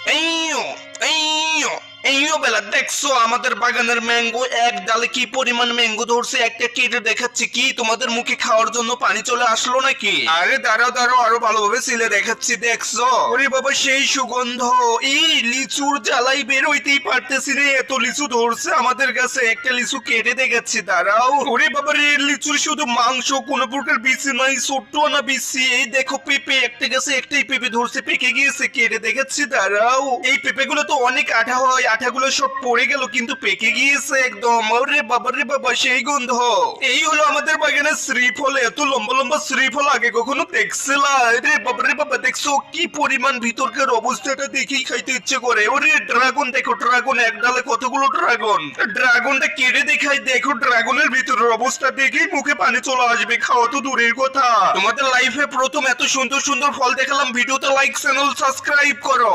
এইও এইও এইও বেলা দেখছো আমাদের বাগানের ম্যাঙ্গো এক ডালে কি পরিমাণ ম্যাঙ্গো ধরছে, একটা কেটে দেখাচ্ছি। কি তোমাদের মুখে খাওয়ার জন্য পানি চলে আসলো নাকি? আরে দাঁড়াও দাঁড়াও, আরো ভালোভাবে ছিলে দেখাচ্ছি। দেখছো? ওরে বাবা সেই সুগন্ধ! এই লিচুর জ্বালাই বের হইতেই পারতেছি রে, এত লিচু ধরছে আমাদের কাছে। একটা লিচু কেটে দেখাচ্ছি, দাঁড়াও। ওরে বাবা রে, লিচুর শুধু মাংস, কোনো প্রকার বিচি নাই, ছোট্ট না বিচি। এই দেখো পেঁপে, একটা গাছে একটাই পেঁপে ধরছে, পেকে গিয়েছে, কেটে দেখাচ্ছি, দাঁড়াও। এই পেঁপেগুলো তো অনেক আঠা হয়, আঠাগুলো সব পড়ে গেল, কিন্তু পেকে গিয়েছে একদম। ওরে বাবা রে বাবা সেই গন্ধ! এই হলো আমাদের বাগানের শ্রীফল। এত লম্বা লম্বা শ্রীফল আগে কখনো দেখছিলা? রে বাবা রে বাবা, দেখছো কি পরিমাণ ভিতরকার অবস্থাটা দেখেই খাইতে ইচ্ছে করে। ওরে ড্রাগন দেখো, ড্রাগন এক ডালে কতগুলো ড্রাগন। ড্রাগনটা কেটে দেখাই, দেখো ড্রাগনের ভিতরের অবস্থা দেখেই মুখে পানি চলে আসবে, খাওয়া তো দূরের কথা। তোমাদের লাইফে প্রথম এত সুন্দর সুন্দর ফল দেখালাম। ভিডিওতে লাইক, চ্যানেল সাবস্ক্রাইব করো।